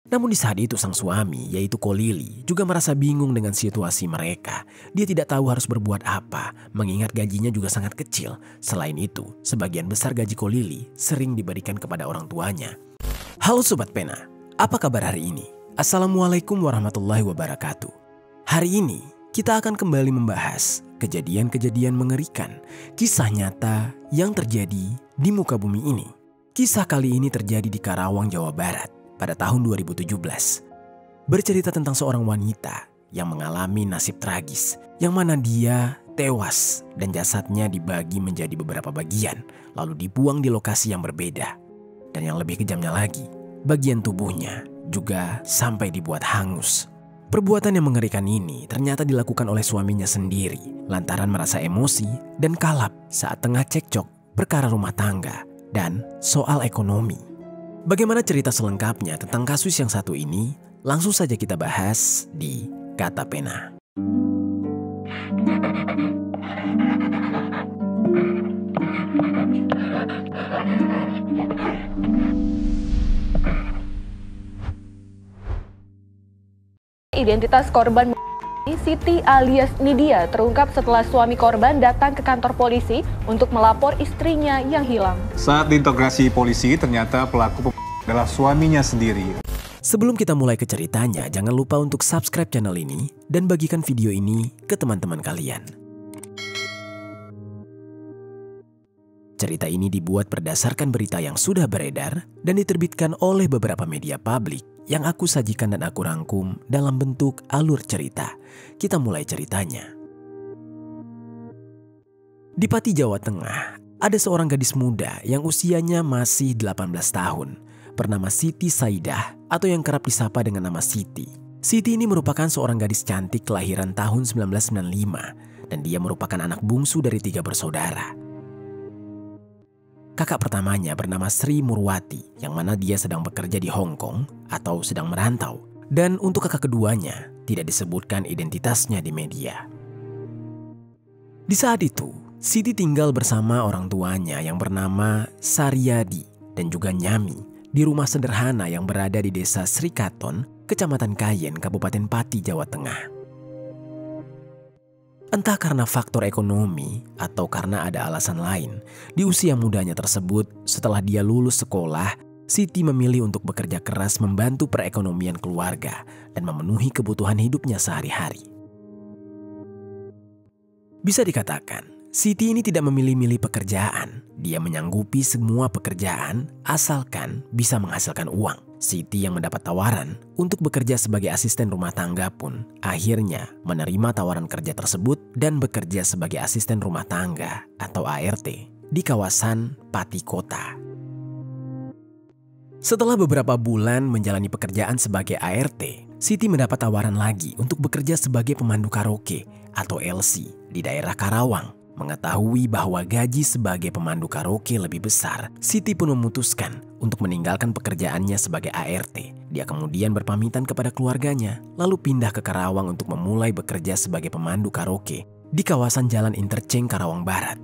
Namun di saat itu sang suami, yaitu Kolili, juga merasa bingung dengan situasi mereka. Dia tidak tahu harus berbuat apa, mengingat gajinya juga sangat kecil. Selain itu, sebagian besar gaji Kolili sering diberikan kepada orang tuanya. Halo Sobat Pena, apa kabar hari ini? Assalamualaikum warahmatullahi wabarakatuh. Hari ini, kita akan kembali membahas kejadian-kejadian mengerikan, kisah nyata yang terjadi di muka bumi ini. Kisah kali ini terjadi di Karawang, Jawa Barat pada tahun 2017. Bercerita tentang seorang wanita yang mengalami nasib tragis, yang mana dia tewas dan jasadnya dibagi menjadi beberapa bagian, lalu dibuang di lokasi yang berbeda. Dan yang lebih kejamnya lagi, bagian tubuhnya juga sampai dibuat hangus. Perbuatan yang mengerikan ini ternyata dilakukan oleh suaminya sendiri lantaran merasa emosi dan kalap saat tengah cekcok perkara rumah tangga dan soal ekonomi. Bagaimana cerita selengkapnya tentang kasus yang satu ini? Langsung saja kita bahas di Kata Pena. Identitas korban Siti alias Nidia terungkap setelah suami korban datang ke kantor polisi untuk melapor istrinya yang hilang. Saat diinterogasi polisi, ternyata pelaku adalah suaminya sendiri. Sebelum kita mulai ke ceritanya, jangan lupa untuk subscribe channel ini dan bagikan video ini ke teman-teman kalian. Cerita ini dibuat berdasarkan berita yang sudah beredar dan diterbitkan oleh beberapa media publik yang aku sajikan dan aku rangkum dalam bentuk alur cerita. Kita mulai ceritanya. Di Pati, Jawa Tengah, ada seorang gadis muda yang usianya masih 18 tahun, bernama Siti Saidah atau yang kerap disapa dengan nama Siti. Siti ini merupakan seorang gadis cantik kelahiran tahun 1995 dan dia merupakan anak bungsu dari 3 bersaudara. Kakak pertamanya bernama Sri Murwati, yang mana dia sedang bekerja di Hong Kong atau sedang merantau. Dan untuk kakak keduanya, tidak disebutkan identitasnya di media. Di saat itu, Siti tinggal bersama orang tuanya yang bernama Saryadi dan juga Nyami di rumah sederhana yang berada di desa Srikaton, Kecamatan Kayen, Kabupaten Pati, Jawa Tengah. Entah karena faktor ekonomi atau karena ada alasan lain, di usia mudanya tersebut setelah dia lulus sekolah, Siti memilih untuk bekerja keras membantu perekonomian keluarga dan memenuhi kebutuhan hidupnya sehari-hari. Bisa dikatakan, Siti ini tidak memilih-milih pekerjaan. Dia menyanggupi semua pekerjaan asalkan bisa menghasilkan uang. Siti yang mendapat tawaran untuk bekerja sebagai asisten rumah tangga pun akhirnya menerima tawaran kerja tersebut dan bekerja sebagai asisten rumah tangga atau ART di kawasan Pati Kota. Setelah beberapa bulan menjalani pekerjaan sebagai ART, Siti mendapat tawaran lagi untuk bekerja sebagai pemandu karaoke atau LC di daerah Karawang. Mengetahui bahwa gaji sebagai pemandu karaoke lebih besar, Siti pun memutuskan untuk meninggalkan pekerjaannya sebagai ART. Dia kemudian berpamitan kepada keluarganya, lalu pindah ke Karawang untuk memulai bekerja sebagai pemandu karaoke di kawasan Jalan Interchange Karawang Barat.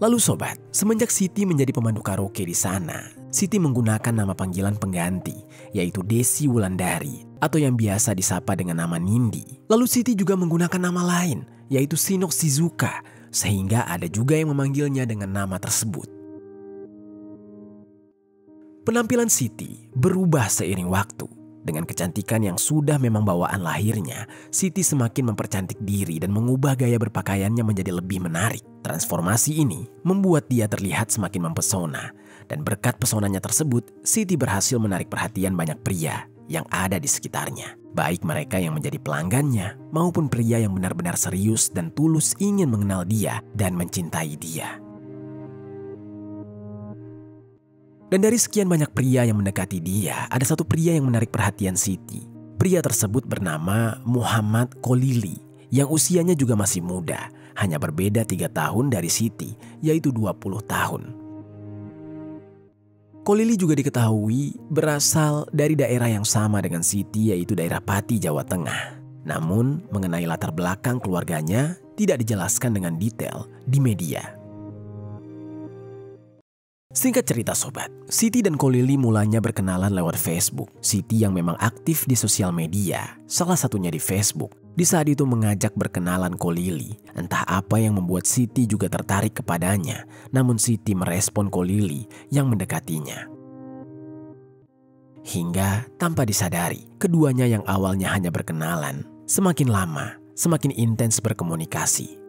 Lalu sobat, semenjak Siti menjadi pemandu karaoke di sana, Siti menggunakan nama panggilan pengganti, yaitu Desi Wulandari atau yang biasa disapa dengan nama Nindi. Lalu Siti juga menggunakan nama lain, yaitu Sinok Shizuka, sehingga ada juga yang memanggilnya dengan nama tersebut. Penampilan Siti berubah seiring waktu. Dengan kecantikan yang sudah memang bawaan lahirnya, Siti semakin mempercantik diri dan mengubah gaya berpakaiannya menjadi lebih menarik. Transformasi ini membuat dia terlihat semakin mempesona. Dan berkat pesonanya tersebut, Siti berhasil menarik perhatian banyak pria yang ada di sekitarnya. Baik mereka yang menjadi pelanggannya maupun pria yang benar-benar serius dan tulus ingin mengenal dia dan mencintai dia. Dan dari sekian banyak pria yang mendekati dia, ada satu pria yang menarik perhatian Siti. Pria tersebut bernama Muhammad Kolili, yang usianya juga masih muda, hanya berbeda 3 tahun dari Siti, yaitu 20 tahun. Kolili juga diketahui berasal dari daerah yang sama dengan Siti, yaitu daerah Pati, Jawa Tengah. Namun, mengenai latar belakang keluarganya tidak dijelaskan dengan detail di media. Singkat cerita sobat, Siti dan Ko Lily mulanya berkenalan lewat Facebook. Siti yang memang aktif di sosial media, salah satunya di Facebook, di saat itu mengajak berkenalan Ko Lily. Entah apa yang membuat Siti juga tertarik kepadanya, namun Siti merespon Ko Lily yang mendekatinya. Hingga tanpa disadari, keduanya yang awalnya hanya berkenalan, semakin lama, semakin intens berkomunikasi.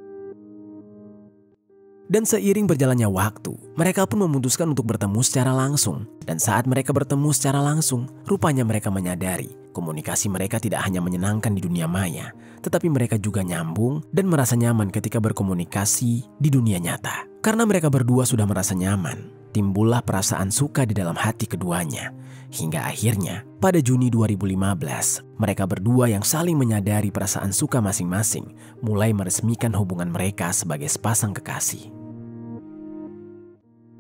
Dan seiring berjalannya waktu, mereka pun memutuskan untuk bertemu secara langsung. Dan saat mereka bertemu secara langsung, rupanya mereka menyadari komunikasi mereka tidak hanya menyenangkan di dunia maya, tetapi mereka juga nyambung dan merasa nyaman ketika berkomunikasi di dunia nyata. Karena mereka berdua sudah merasa nyaman, timbullah perasaan suka di dalam hati keduanya. Hingga akhirnya, pada Juni 2015, mereka berdua yang saling menyadari perasaan suka masing-masing mulai meresmikan hubungan mereka sebagai sepasang kekasih.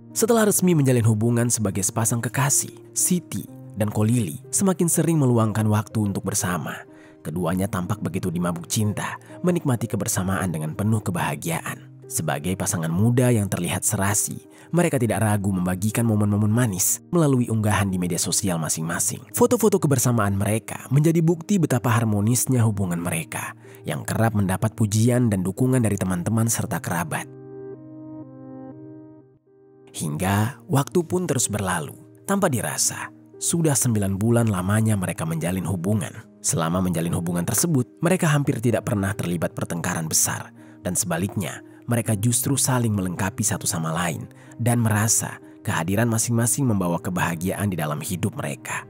Setelah resmi menjalin hubungan sebagai sepasang kekasih, Siti dan Ko Lily semakin sering meluangkan waktu untuk bersama. Keduanya tampak begitu dimabuk cinta, menikmati kebersamaan dengan penuh kebahagiaan. Sebagai pasangan muda yang terlihat serasi, mereka tidak ragu membagikan momen-momen manis melalui unggahan di media sosial masing-masing. Foto-foto kebersamaan mereka menjadi bukti betapa harmonisnya hubungan mereka, yang kerap mendapat pujian dan dukungan dari teman-teman serta kerabat. Hingga waktu pun terus berlalu, tanpa dirasa, sudah 9 bulan lamanya mereka menjalin hubungan. Selama menjalin hubungan tersebut, mereka hampir tidak pernah terlibat pertengkaran besar. Dan sebaliknya, mereka justru saling melengkapi satu sama lain dan merasa kehadiran masing-masing membawa kebahagiaan di dalam hidup mereka.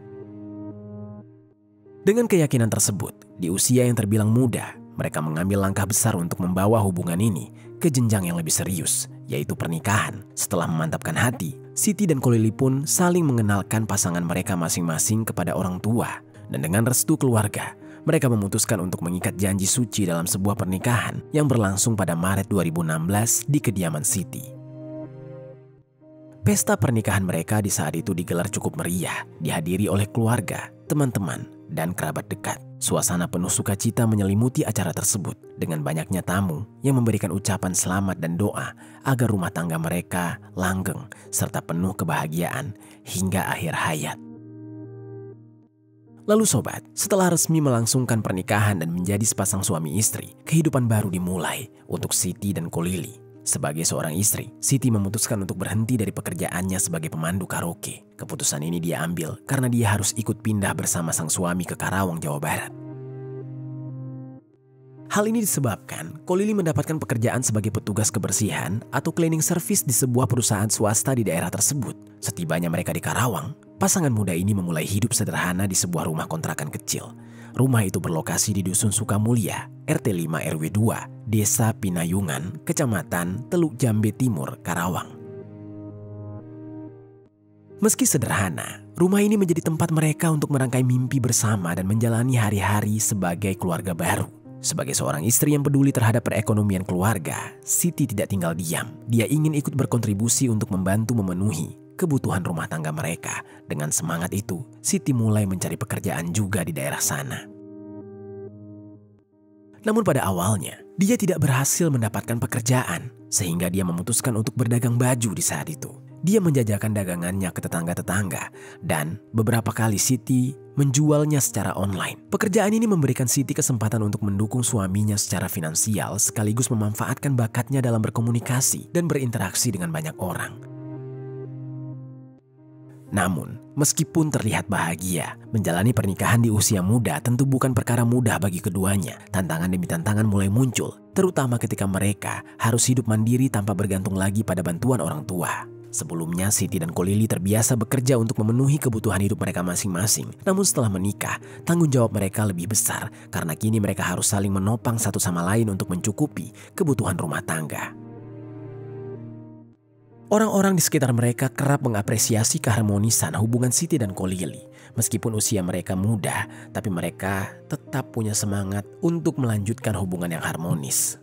Dengan keyakinan tersebut, di usia yang terbilang muda, mereka mengambil langkah besar untuk membawa hubungan ini ke jenjang yang lebih serius, yaitu pernikahan. Setelah memantapkan hati, Siti dan Ko Lily pun saling mengenalkan pasangan mereka masing-masing kepada orang tua. Dan dengan restu keluarga, mereka memutuskan untuk mengikat janji suci dalam sebuah pernikahan yang berlangsung pada Maret 2016 di kediaman Siti. Pesta pernikahan mereka di saat itu digelar cukup meriah, dihadiri oleh keluarga, teman-teman, dan kerabat dekat. Suasana penuh sukacita menyelimuti acara tersebut dengan banyaknya tamu yang memberikan ucapan selamat dan doa agar rumah tangga mereka langgeng serta penuh kebahagiaan hingga akhir hayat. Lalu sobat, setelah resmi melangsungkan pernikahan dan menjadi sepasang suami istri, kehidupan baru dimulai untuk Siti dan Ko Lily. Sebagai seorang istri, Siti memutuskan untuk berhenti dari pekerjaannya sebagai pemandu karaoke. Keputusan ini dia ambil karena dia harus ikut pindah bersama sang suami ke Karawang, Jawa Barat. Hal ini disebabkan Ko Lily mendapatkan pekerjaan sebagai petugas kebersihan atau cleaning service di sebuah perusahaan swasta di daerah tersebut. Setibanya mereka di Karawang, pasangan muda ini memulai hidup sederhana di sebuah rumah kontrakan kecil. Rumah itu berlokasi di Dusun Sukamulya, RT 5 RW 2, Desa Pinayungan, Kecamatan Teluk Jambe Timur, Karawang. Meski sederhana, rumah ini menjadi tempat mereka untuk merangkai mimpi bersama dan menjalani hari-hari sebagai keluarga baru. Sebagai seorang istri yang peduli terhadap perekonomian keluarga, Siti tidak tinggal diam. Dia ingin ikut berkontribusi untuk membantu memenuhi kebutuhan rumah tangga mereka. Dengan semangat itu, Siti mulai mencari pekerjaan juga di daerah sana. Namun pada awalnya, dia tidak berhasil mendapatkan pekerjaan, sehingga dia memutuskan untuk berdagang baju di saat itu. Dia menjajakan dagangannya ke tetangga-tetangga, dan beberapa kali Siti menjualnya secara online. Pekerjaan ini memberikan Siti kesempatan untuk mendukung suaminya secara finansial, sekaligus memanfaatkan bakatnya dalam berkomunikasi dan berinteraksi dengan banyak orang. Namun, meskipun terlihat bahagia, menjalani pernikahan di usia muda tentu bukan perkara mudah bagi keduanya. Tantangan demi tantangan mulai muncul, terutama ketika mereka harus hidup mandiri tanpa bergantung lagi pada bantuan orang tua. Sebelumnya, Siti dan Ko Lily terbiasa bekerja untuk memenuhi kebutuhan hidup mereka masing-masing. Namun setelah menikah, tanggung jawab mereka lebih besar karena kini mereka harus saling menopang satu sama lain untuk mencukupi kebutuhan rumah tangga. Orang-orang di sekitar mereka kerap mengapresiasi keharmonisan hubungan Siti dan Ko Lily. Meskipun usia mereka muda, tapi mereka tetap punya semangat untuk melanjutkan hubungan yang harmonis.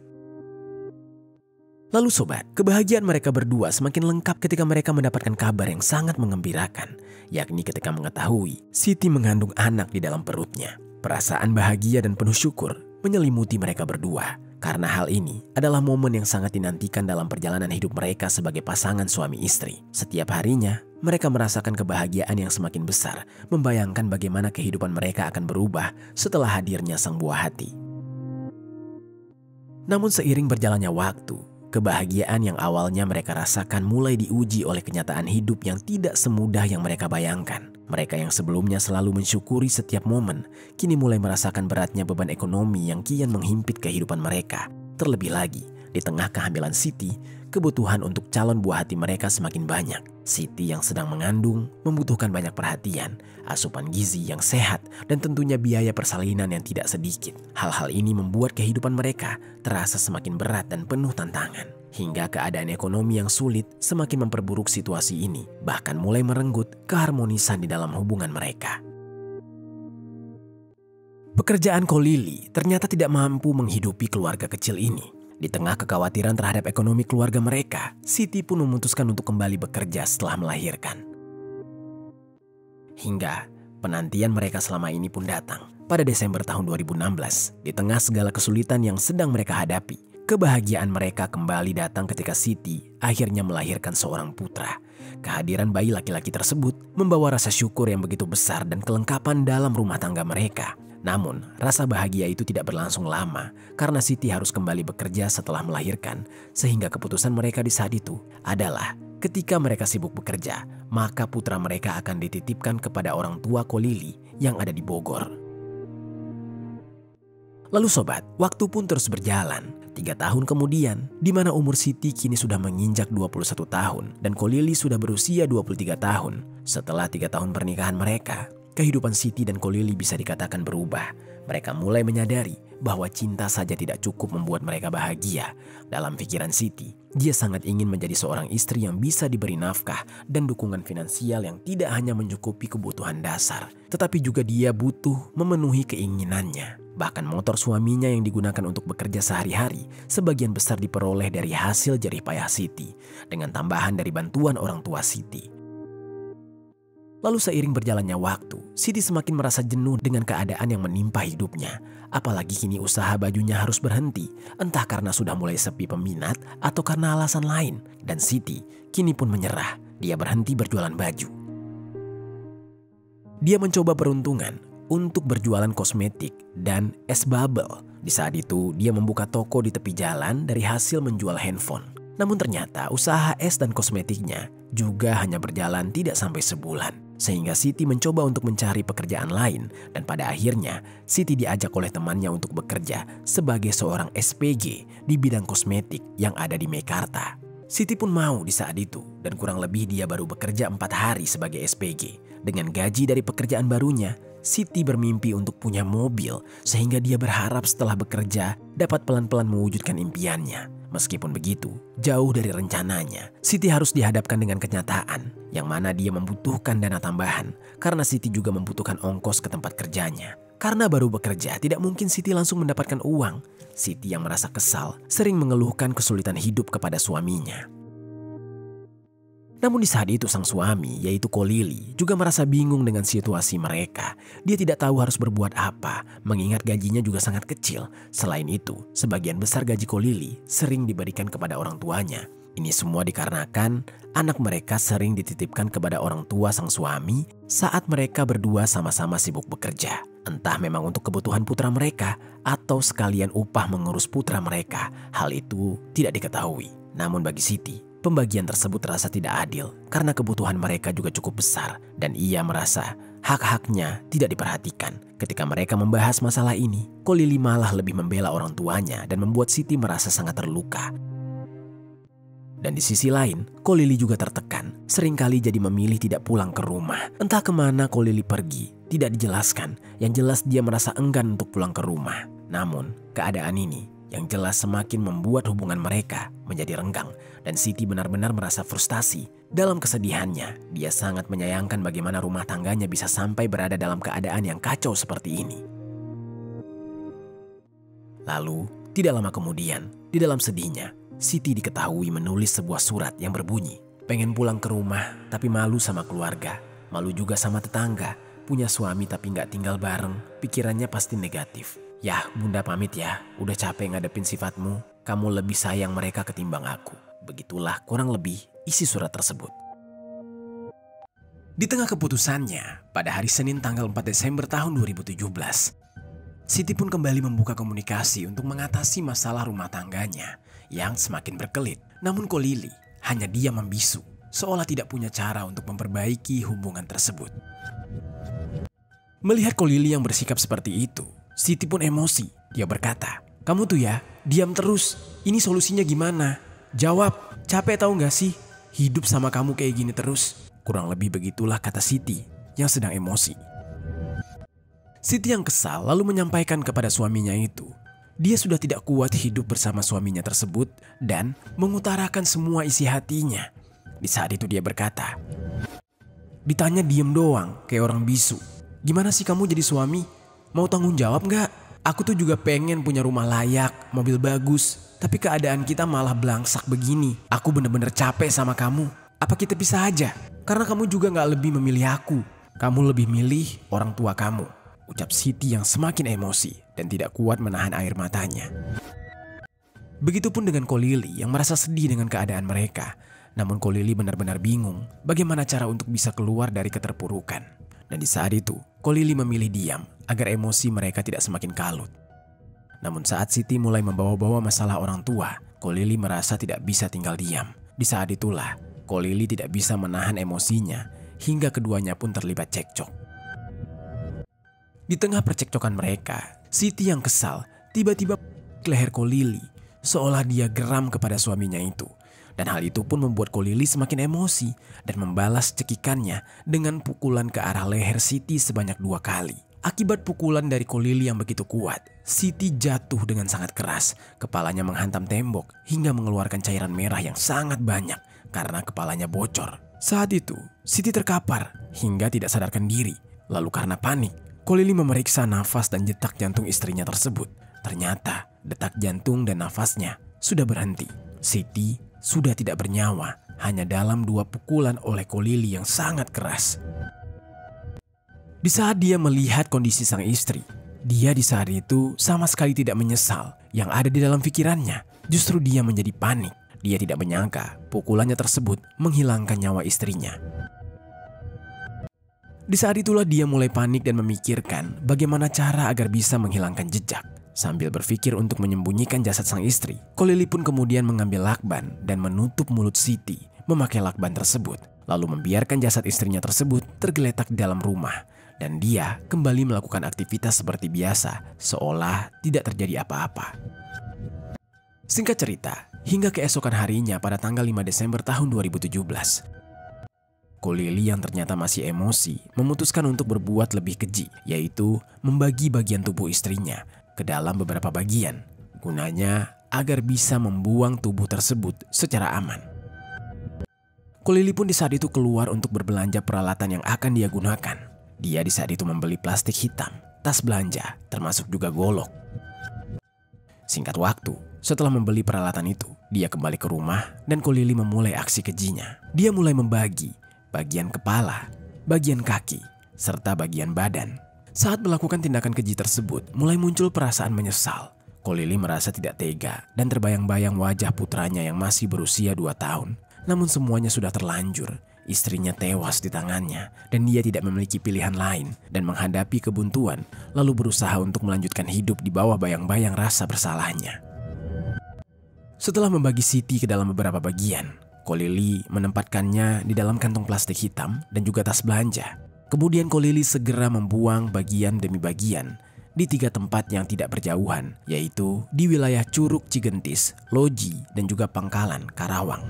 Lalu sobat, kebahagiaan mereka berdua semakin lengkap ketika mereka mendapatkan kabar yang sangat mengembirakan, yakni ketika mengetahui Siti mengandung anak di dalam perutnya. Perasaan bahagia dan penuh syukur menyelimuti mereka berdua. Karena hal ini adalah momen yang sangat dinantikan dalam perjalanan hidup mereka sebagai pasangan suami istri. Setiap harinya, mereka merasakan kebahagiaan yang semakin besar, membayangkan bagaimana kehidupan mereka akan berubah setelah hadirnya sang buah hati. Namun seiring berjalannya waktu, kebahagiaan yang awalnya mereka rasakan mulai diuji oleh kenyataan hidup yang tidak semudah yang mereka bayangkan. Mereka yang sebelumnya selalu mensyukuri setiap momen, kini mulai merasakan beratnya beban ekonomi yang kian menghimpit kehidupan mereka. Terlebih lagi, di tengah kehamilan Siti, kebutuhan untuk calon buah hati mereka semakin banyak. Siti yang sedang mengandung membutuhkan banyak perhatian, asupan gizi yang sehat, dan tentunya biaya persalinan yang tidak sedikit. Hal-hal ini membuat kehidupan mereka terasa semakin berat dan penuh tantangan. Hingga keadaan ekonomi yang sulit semakin memperburuk situasi ini, bahkan mulai merenggut keharmonisan di dalam hubungan mereka. Pekerjaan Ko Lily ternyata tidak mampu menghidupi keluarga kecil ini. Di tengah kekhawatiran terhadap ekonomi keluarga mereka, Siti pun memutuskan untuk kembali bekerja setelah melahirkan. Hingga penantian mereka selama ini pun datang. Pada Desember tahun 2016, di tengah segala kesulitan yang sedang mereka hadapi, kebahagiaan mereka kembali datang ketika Siti akhirnya melahirkan seorang putra. Kehadiran bayi laki-laki tersebut membawa rasa syukur yang begitu besar dan kelengkapan dalam rumah tangga mereka. Namun, rasa bahagia itu tidak berlangsung lama karena Siti harus kembali bekerja setelah melahirkan, sehingga keputusan mereka di saat itu adalah ketika mereka sibuk bekerja, maka putra mereka akan dititipkan kepada orang tua Ko Lily yang ada di Bogor. Lalu sobat, waktu pun terus berjalan. 3 tahun kemudian, di mana umur Siti kini sudah menginjak 21 tahun dan Ko Lily sudah berusia 23 tahun. Setelah 3 tahun pernikahan mereka, kehidupan Siti dan Ko Lily bisa dikatakan berubah. Mereka mulai menyadari bahwa cinta saja tidak cukup membuat mereka bahagia. Dalam pikiran Siti, dia sangat ingin menjadi seorang istri yang bisa diberi nafkah dan dukungan finansial yang tidak hanya mencukupi kebutuhan dasar, tetapi juga dia butuh memenuhi keinginannya. Bahkan motor suaminya yang digunakan untuk bekerja sehari-hari sebagian besar diperoleh dari hasil jerih payah Siti, dengan tambahan dari bantuan orang tua Siti. Lalu seiring berjalannya waktu, Siti semakin merasa jenuh dengan keadaan yang menimpa hidupnya. Apalagi kini usaha bajunya harus berhenti, entah karena sudah mulai sepi peminat atau karena alasan lain. Dan Siti kini pun menyerah, dia berhenti berjualan baju. Dia mencoba peruntungan untuk berjualan kosmetik dan es bubble. Di saat itu, dia membuka toko di tepi jalan dari hasil menjual handphone. Namun ternyata usaha es dan kosmetiknya juga hanya berjalan tidak sampai sebulan. Sehingga Siti mencoba untuk mencari pekerjaan lain dan pada akhirnya Siti diajak oleh temannya untuk bekerja sebagai seorang SPG di bidang kosmetik yang ada di Mekarta. Siti pun mau di saat itu dan kurang lebih dia baru bekerja 4 hari sebagai SPG. Dengan gaji dari pekerjaan barunya, Siti bermimpi untuk punya mobil sehingga dia berharap setelah bekerja dapat pelan-pelan mewujudkan impiannya. Meskipun begitu, jauh dari rencananya, Siti harus dihadapkan dengan kenyataan yang mana dia membutuhkan dana tambahan karena Siti juga membutuhkan ongkos ke tempat kerjanya. Karena baru bekerja, tidak mungkin Siti langsung mendapatkan uang. Siti yang merasa kesal sering mengeluhkan kesulitan hidup kepada suaminya. Namun di saat itu sang suami, yaitu Ko Lily, juga merasa bingung dengan situasi mereka. Dia tidak tahu harus berbuat apa, mengingat gajinya juga sangat kecil. Selain itu, sebagian besar gaji Ko Lily sering diberikan kepada orang tuanya. Ini semua dikarenakan anak mereka sering dititipkan kepada orang tua sang suami saat mereka berdua sama-sama sibuk bekerja. Entah memang untuk kebutuhan putra mereka atau sekalian upah mengurus putra mereka, hal itu tidak diketahui. Namun bagi Siti, pembagian tersebut terasa tidak adil karena kebutuhan mereka juga cukup besar dan ia merasa hak-haknya tidak diperhatikan. Ketika mereka membahas masalah ini, Ko Lily malah lebih membela orang tuanya dan membuat Siti merasa sangat terluka. Dan di sisi lain, Ko Lily juga tertekan. Seringkali jadi memilih tidak pulang ke rumah. Entah kemana Ko Lily pergi, tidak dijelaskan. Yang jelas dia merasa enggan untuk pulang ke rumah. Namun, keadaan ini yang jelas semakin membuat hubungan mereka menjadi renggang. Dan Siti benar-benar merasa frustasi. Dalam kesedihannya, dia sangat menyayangkan bagaimana rumah tangganya bisa sampai berada dalam keadaan yang kacau seperti ini. Lalu, tidak lama kemudian, di dalam sedihnya, Siti diketahui menulis sebuah surat yang berbunyi, pengen pulang ke rumah tapi malu sama keluarga, malu juga sama tetangga, punya suami tapi nggak tinggal bareng, pikirannya pasti negatif. "Yah, Bunda pamit ya. Udah capek ngadepin sifatmu. Kamu lebih sayang mereka ketimbang aku." Begitulah kurang lebih isi surat tersebut. Di tengah keputusannya, pada hari Senin tanggal 4 Desember tahun 2017, Siti pun kembali membuka komunikasi untuk mengatasi masalah rumah tangganya yang semakin berkelit. Namun Ko Lili hanya diam membisu, seolah tidak punya cara untuk memperbaiki hubungan tersebut. Melihat Ko Lili yang bersikap seperti itu, Siti pun emosi. Dia berkata, "Kamu tuh ya, diam terus. Ini solusinya gimana? Jawab, capek tahu gak sih? Hidup sama kamu kayak gini terus." Kurang lebih begitulah kata Siti yang sedang emosi. Siti yang kesal lalu menyampaikan kepada suaminya itu, dia sudah tidak kuat hidup bersama suaminya tersebut dan mengutarakan semua isi hatinya. Di saat itu dia berkata, "Ditanya diem doang kayak orang bisu. Gimana sih kamu jadi suami? Mau tanggung jawab gak? Aku tuh juga pengen punya rumah layak, mobil bagus. Tapi keadaan kita malah belangsak begini. Aku bener-bener capek sama kamu. Apa kita pisah aja? Karena kamu juga gak lebih memilih aku. Kamu lebih milih orang tua kamu." Ucap Siti yang semakin emosi dan tidak kuat menahan air matanya. Begitupun dengan Ko Lili yang merasa sedih dengan keadaan mereka. Namun Ko Lili benar-benar bingung bagaimana cara untuk bisa keluar dari keterpurukan. Dan di saat itu, Ko Lili memilih diam agar emosi mereka tidak semakin kalut. Namun saat Siti mulai membawa-bawa masalah orang tua, Ko Lili merasa tidak bisa tinggal diam. Di saat itulah, Ko Lili tidak bisa menahan emosinya hingga keduanya pun terlibat cekcok. Di tengah percekcokan mereka, Siti yang kesal tiba-tiba ke leher Ko Lili seolah dia geram kepada suaminya itu. Dan hal itu pun membuat Ko Lili semakin emosi dan membalas cekikannya dengan pukulan ke arah leher Siti sebanyak 2 kali. Akibat pukulan dari Ko Lili yang begitu kuat, Siti jatuh dengan sangat keras. Kepalanya menghantam tembok hingga mengeluarkan cairan merah yang sangat banyak karena kepalanya bocor. Saat itu, Siti terkapar hingga tidak sadarkan diri. Lalu karena panik, Ko Lili memeriksa nafas dan detak jantung istrinya tersebut. Ternyata detak jantung dan nafasnya sudah berhenti. Siti sudah tidak bernyawa hanya dalam 2 pukulan oleh Ko Lili yang sangat keras. Di saat dia melihat kondisi sang istri, dia di saat itu sama sekali tidak menyesal. Yang ada di dalam pikirannya justru dia menjadi panik. Dia tidak menyangka pukulannya tersebut menghilangkan nyawa istrinya. Di saat itulah dia mulai panik dan memikirkan bagaimana cara agar bisa menghilangkan jejak. Sambil berpikir untuk menyembunyikan jasad sang istri, Ko Lili pun kemudian mengambil lakban dan menutup mulut Siti memakai lakban tersebut. Lalu membiarkan jasad istrinya tersebut tergeletak di dalam rumah. Dan dia kembali melakukan aktivitas seperti biasa, seolah tidak terjadi apa-apa. Singkat cerita, hingga keesokan harinya pada tanggal 5 Desember tahun 2017, Ko Lili yang ternyata masih emosi memutuskan untuk berbuat lebih keji, yaitu membagi bagian tubuh istrinya ke dalam beberapa bagian, gunanya agar bisa membuang tubuh tersebut secara aman. Ko Lili pun di saat itu keluar untuk berbelanja peralatan yang akan dia gunakan. Dia di saat itu membeli plastik hitam, tas belanja, termasuk juga golok. Singkat waktu, setelah membeli peralatan itu, dia kembali ke rumah dan Ko Lili memulai aksi kejinya. Dia mulai membagi bagian kepala, bagian kaki, serta bagian badan. Saat melakukan tindakan keji tersebut, mulai muncul perasaan menyesal. Ko Lili merasa tidak tega dan terbayang-bayang wajah putranya yang masih berusia 2 tahun. Namun semuanya sudah terlanjur. Istrinya tewas di tangannya dan dia tidak memiliki pilihan lain dan menghadapi kebuntuan, lalu berusaha untuk melanjutkan hidup di bawah bayang-bayang rasa bersalahnya. Setelah membagi Siti ke dalam beberapa bagian, Ko Lili menempatkannya di dalam kantong plastik hitam dan juga tas belanja. Kemudian Ko Lili segera membuang bagian demi bagian di 3 tempat yang tidak berjauhan, yaitu di wilayah Curug Cigentis, Loji, dan juga Pangkalan, Karawang.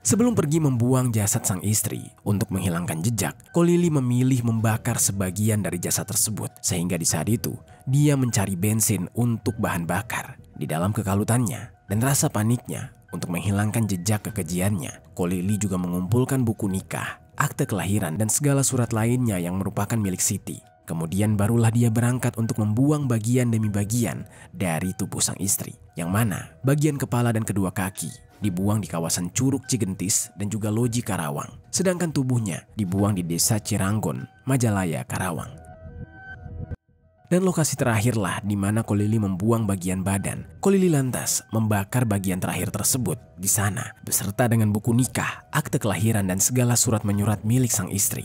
Sebelum pergi membuang jasad sang istri untuk menghilangkan jejak, Ko Lili memilih membakar sebagian dari jasad tersebut. Sehingga di saat itu, dia mencari bensin untuk bahan bakar. Di dalam kekalutannya dan rasa paniknya untuk menghilangkan jejak kekejiannya, Ko Lili juga mengumpulkan buku nikah, akte kelahiran, dan segala surat lainnya yang merupakan milik Siti. Kemudian barulah dia berangkat untuk membuang bagian demi bagian dari tubuh sang istri, yang mana bagian kepala dan kedua kaki dibuang di kawasan Curug Cigentis dan juga Loji Karawang, sedangkan tubuhnya dibuang di desa Ciranggon, Majalaya, Karawang. Dan lokasi terakhirlah di mana Kolili membuang bagian badan. Kolili lantas membakar bagian terakhir tersebut di sana, beserta dengan buku nikah, akte kelahiran, dan segala surat menyurat milik sang istri.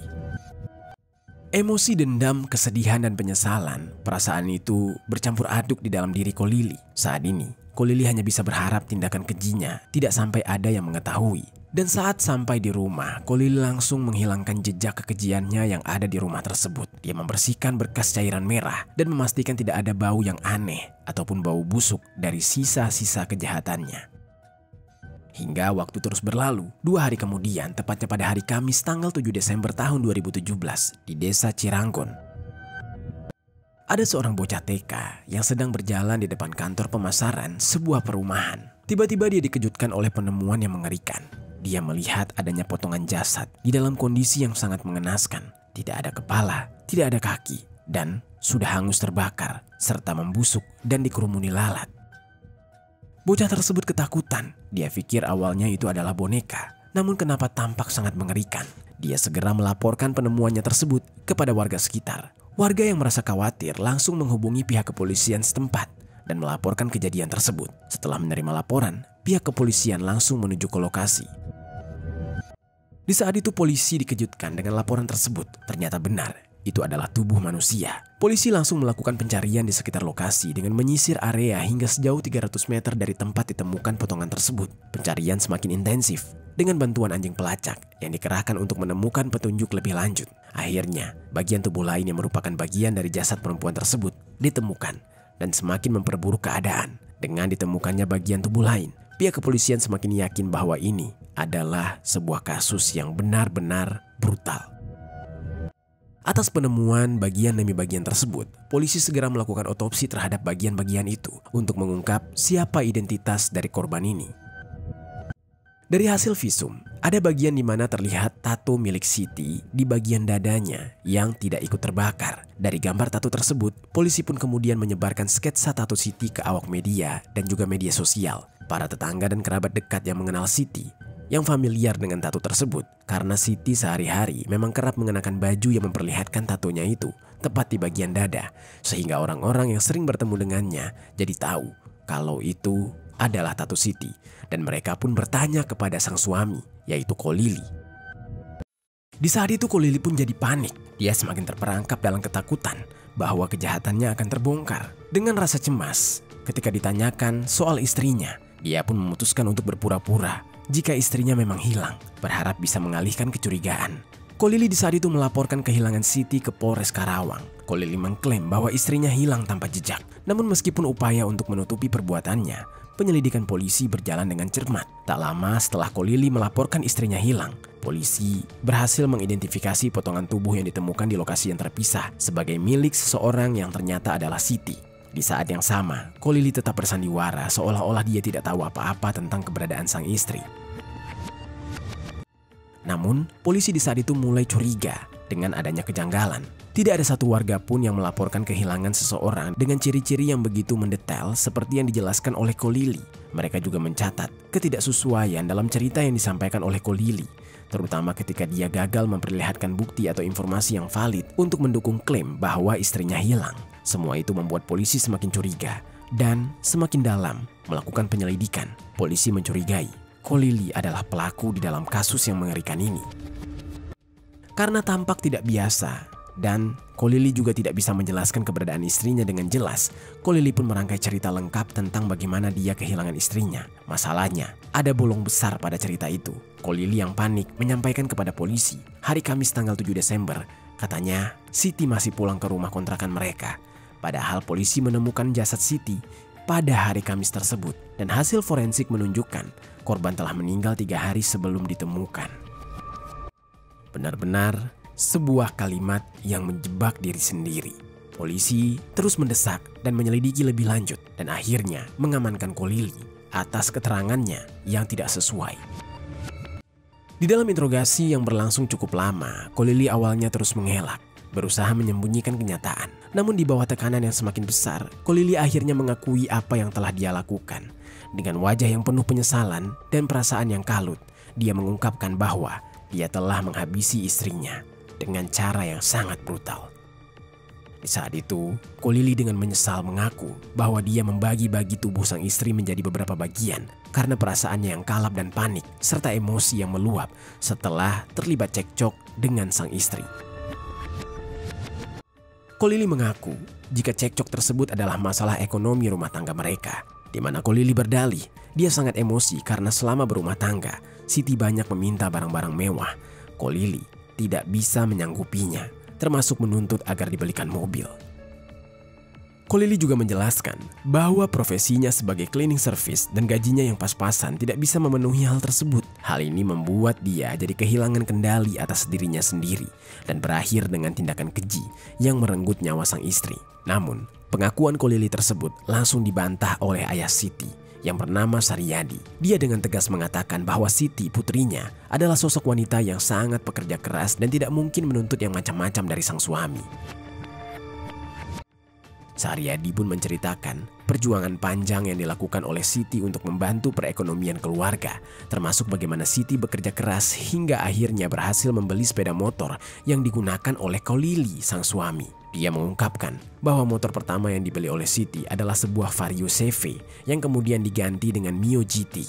Emosi dendam, kesedihan, dan penyesalan, perasaan itu bercampur aduk di dalam diri Kolili. Saat ini, Kolili hanya bisa berharap tindakan kejinya tidak sampai ada yang mengetahui. Dan saat sampai di rumah, Kolili langsung menghilangkan jejak kekejiannya yang ada di rumah tersebut. Dia membersihkan berkas cairan merah dan memastikan tidak ada bau yang aneh ataupun bau busuk dari sisa-sisa kejahatannya. Hingga waktu terus berlalu, 2 hari kemudian, tepatnya pada hari Kamis tanggal 7 Desember tahun 2017 di desa Ciranggon. Ada seorang bocah TK yang sedang berjalan di depan kantor pemasaran sebuah perumahan. Tiba-tiba dia dikejutkan oleh penemuan yang mengerikan. Dia melihat adanya potongan jasad di dalam kondisi yang sangat mengenaskan. Tidak ada kepala, tidak ada kaki, dan sudah hangus terbakar, serta membusuk dan dikerumuni lalat. Bocah tersebut ketakutan. Dia pikir awalnya itu adalah boneka. Namun kenapa tampak sangat mengerikan? Dia segera melaporkan penemuannya tersebut kepada warga sekitar. Warga yang merasa khawatir langsung menghubungi pihak kepolisian setempat dan melaporkan kejadian tersebut. Setelah menerima laporan, pihak kepolisian langsung menuju ke lokasi. Di saat itu polisi dikejutkan dengan laporan tersebut. Ternyata benar, itu adalah tubuh manusia. Polisi langsung melakukan pencarian di sekitar lokasi dengan menyisir area hingga sejauh 300 meter dari tempat ditemukan potongan tersebut. Pencarian semakin intensif dengan bantuan anjing pelacak yang dikerahkan untuk menemukan petunjuk lebih lanjut. Akhirnya, bagian tubuh lain yang merupakan bagian dari jasad perempuan tersebut ditemukan dan semakin memperburuk keadaan. Dengan ditemukannya bagian tubuh lain, pihak kepolisian semakin yakin bahwa ini adalah sebuah kasus yang benar-benar brutal. Atas penemuan bagian demi bagian tersebut, polisi segera melakukan otopsi terhadap bagian-bagian itu untuk mengungkap siapa identitas dari korban ini. Dari hasil visum, ada bagian di mana terlihat tato milik Siti di bagian dadanya yang tidak ikut terbakar. Dari gambar tato tersebut, polisi pun kemudian menyebarkan sketsa tato Siti ke awak media dan juga media sosial. Para tetangga dan kerabat dekat yang mengenal Siti yang familiar dengan tato tersebut, karena Siti sehari-hari memang kerap mengenakan baju yang memperlihatkan tatonya itu tepat di bagian dada, sehingga orang-orang yang sering bertemu dengannya jadi tahu kalau itu adalah tato Siti, dan mereka pun bertanya kepada sang suami, yaitu Kolili. Di saat itu Kolili pun jadi panik. Dia semakin terperangkap dalam ketakutan bahwa kejahatannya akan terbongkar. Dengan rasa cemas, ketika ditanyakan soal istrinya, dia pun memutuskan untuk berpura-pura jika istrinya memang hilang, berharap bisa mengalihkan kecurigaan. Kolili di saat itu melaporkan kehilangan Siti ke Polres Karawang. Kolili mengklaim bahwa istrinya hilang tanpa jejak. Namun meskipun upaya untuk menutupi perbuatannya, penyelidikan polisi berjalan dengan cermat. Tak lama setelah Kolili melaporkan istrinya hilang, polisi berhasil mengidentifikasi potongan tubuh yang ditemukan di lokasi yang terpisah sebagai milik seseorang yang ternyata adalah Siti. Di saat yang sama, Kolili tetap bersandiwara seolah-olah dia tidak tahu apa-apa tentang keberadaan sang istri. Namun, polisi di saat itu mulai curiga dengan adanya kejanggalan. Tidak ada satu warga pun yang melaporkan kehilangan seseorang dengan ciri-ciri yang begitu mendetail seperti yang dijelaskan oleh Kolili. Mereka juga mencatat ketidaksesuaian dalam cerita yang disampaikan oleh Kolili, terutama ketika dia gagal memperlihatkan bukti atau informasi yang valid untuk mendukung klaim bahwa istrinya hilang. Semua itu membuat polisi semakin curiga dan semakin dalam melakukan penyelidikan. Polisi mencurigai Kolili adalah pelaku di dalam kasus yang mengerikan ini. Karena tampak tidak biasa dan Kolili juga tidak bisa menjelaskan keberadaan istrinya dengan jelas, Kolili pun merangkai cerita lengkap tentang bagaimana dia kehilangan istrinya. Masalahnya, ada bolong besar pada cerita itu. Kolili yang panik menyampaikan kepada polisi, hari Kamis tanggal 7 Desember, katanya Siti masih pulang ke rumah kontrakan mereka. Padahal polisi menemukan jasad Siti pada hari Kamis tersebut dan hasil forensik menunjukkan korban telah meninggal 3 hari sebelum ditemukan. Benar-benar sebuah kalimat yang menjebak diri sendiri. Polisi terus mendesak dan menyelidiki lebih lanjut dan akhirnya mengamankan Kolili atas keterangannya yang tidak sesuai. Di dalam interogasi yang berlangsung cukup lama, Kolili awalnya terus mengelak, berusaha menyembunyikan kenyataan. Namun di bawah tekanan yang semakin besar, Kolili akhirnya mengakui apa yang telah dia lakukan. Dengan wajah yang penuh penyesalan dan perasaan yang kalut, dia mengungkapkan bahwa dia telah menghabisi istrinya dengan cara yang sangat brutal. Di saat itu, Ko Lili dengan menyesal mengaku bahwa dia membagi-bagi tubuh sang istri menjadi beberapa bagian karena perasaannya yang kalap dan panik serta emosi yang meluap setelah terlibat cekcok dengan sang istri. Ko Lili mengaku jika cekcok tersebut adalah masalah ekonomi rumah tangga mereka, di mana Ko Lili berdalih dia sangat emosi karena selama berumah tangga, Siti banyak meminta barang-barang mewah. Ko Lili tidak bisa menyanggupinya, termasuk menuntut agar dibelikan mobil. Ko Lili juga menjelaskan bahwa profesinya sebagai cleaning service dan gajinya yang pas-pasan tidak bisa memenuhi hal tersebut. Hal ini membuat dia jadi kehilangan kendali atas dirinya sendiri dan berakhir dengan tindakan keji yang merenggut nyawa sang istri. Namun, pengakuan Ko Lili tersebut langsung dibantah oleh ayah Siti yang bernama Saryadi. Dia dengan tegas mengatakan bahwa Siti, putrinya, adalah sosok wanita yang sangat pekerja keras dan tidak mungkin menuntut yang macam-macam dari sang suami. Saryadi pun menceritakan perjuangan panjang yang dilakukan oleh Siti untuk membantu perekonomian keluarga, termasuk bagaimana Siti bekerja keras hingga akhirnya berhasil membeli sepeda motor yang digunakan oleh Ko Lili, sang suami. Dia mengungkapkan bahwa motor pertama yang dibeli oleh Siti adalah sebuah Vario CV yang kemudian diganti dengan Mio GT.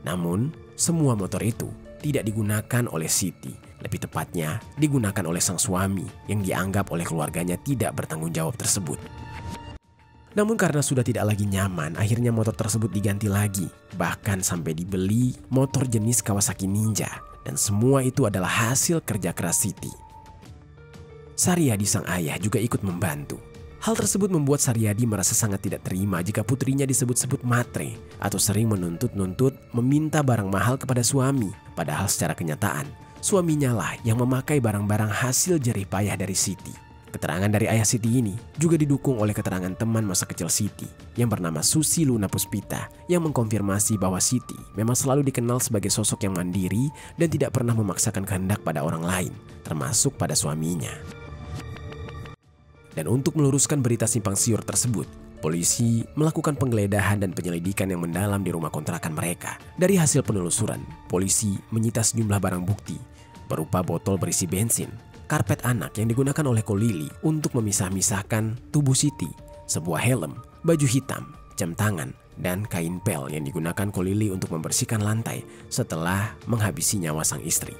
Namun, semua motor itu tidak digunakan oleh Siti. Lebih tepatnya, digunakan oleh sang suami yang dianggap oleh keluarganya tidak bertanggung jawab tersebut. Namun karena sudah tidak lagi nyaman, akhirnya motor tersebut diganti lagi. Bahkan sampai dibeli motor jenis Kawasaki Ninja. Dan semua itu adalah hasil kerja keras Siti. Saryadi sang ayah juga ikut membantu. Hal tersebut membuat Saryadi merasa sangat tidak terima jika putrinya disebut-sebut matre atau sering menuntut-nuntut meminta barang mahal kepada suami. Padahal secara kenyataan, suaminya lah yang memakai barang-barang hasil jerih payah dari Siti. Keterangan dari ayah Siti ini juga didukung oleh keterangan teman masa kecil Siti yang bernama Susi Luna Puspita yang mengkonfirmasi bahwa Siti memang selalu dikenal sebagai sosok yang mandiri dan tidak pernah memaksakan kehendak pada orang lain, termasuk pada suaminya. Dan untuk meluruskan berita simpang siur tersebut, polisi melakukan penggeledahan dan penyelidikan yang mendalam di rumah kontrakan mereka. Dari hasil penelusuran, polisi menyita sejumlah barang bukti berupa botol berisi bensin, karpet anak yang digunakan oleh Ko Lili untuk memisah-misahkan tubuh Siti, sebuah helm, baju hitam, jam tangan, dan kain pel yang digunakan Ko Lili untuk membersihkan lantai setelah menghabisi nyawa sang istri.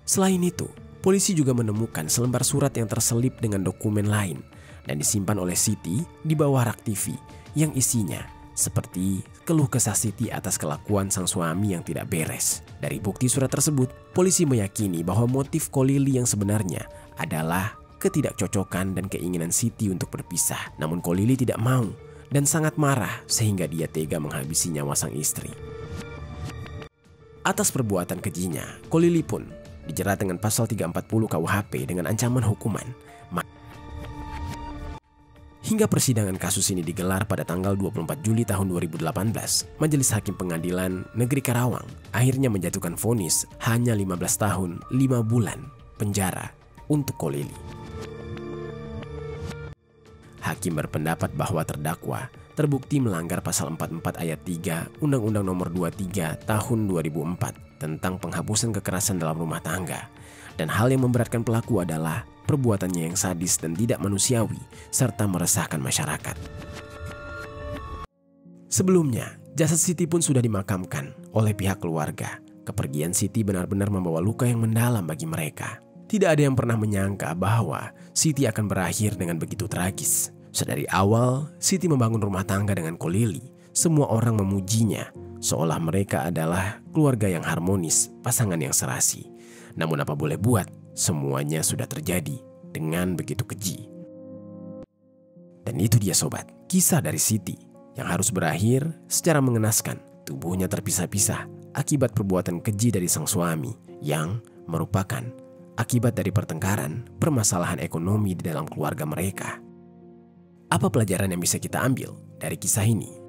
Selain itu, polisi juga menemukan selembar surat yang terselip dengan dokumen lain dan disimpan oleh Siti di bawah rak TV yang isinya seperti keluh kesah Siti atas kelakuan sang suami yang tidak beres. Dari bukti surat tersebut, polisi meyakini bahwa motif Ko Lili yang sebenarnya adalah ketidakcocokan dan keinginan Siti untuk berpisah. Namun Ko Lili tidak mau dan sangat marah sehingga dia tega menghabisi nyawa sang istri. Atas perbuatan kejinya, Ko Lili pun dijerat dengan pasal 340 KUHP dengan ancaman hukuman. Hingga persidangan kasus ini digelar pada tanggal 24 Juli tahun 2018, Majelis Hakim Pengadilan Negeri Karawang akhirnya menjatuhkan vonis hanya 15 tahun 5 bulan penjara untuk Ko Lili. Hakim berpendapat bahwa terdakwa terbukti melanggar pasal 44 ayat 3 Undang-Undang Nomor 23 Tahun 2004 tentang penghapusan kekerasan dalam rumah tangga. Dan hal yang memberatkan pelaku adalah perbuatannya yang sadis dan tidak manusiawi serta meresahkan masyarakat. Sebelumnya, jasad Siti pun sudah dimakamkan oleh pihak keluarga. Kepergian Siti benar-benar membawa luka yang mendalam bagi mereka. Tidak ada yang pernah menyangka bahwa Siti akan berakhir dengan begitu tragis. Sedari awal, Siti membangun rumah tangga dengan Ko Lili. Semua orang memujinya, seolah mereka adalah keluarga yang harmonis, pasangan yang serasi. Namun apa boleh buat, semuanya sudah terjadi dengan begitu keji. Dan itu dia sobat, kisah dari Siti yang harus berakhir secara mengenaskan. Tubuhnya terpisah-pisah akibat perbuatan keji dari sang suami yang merupakan akibat dari pertengkaran, permasalahan ekonomi di dalam keluarga mereka. Apa pelajaran yang bisa kita ambil dari kisah ini?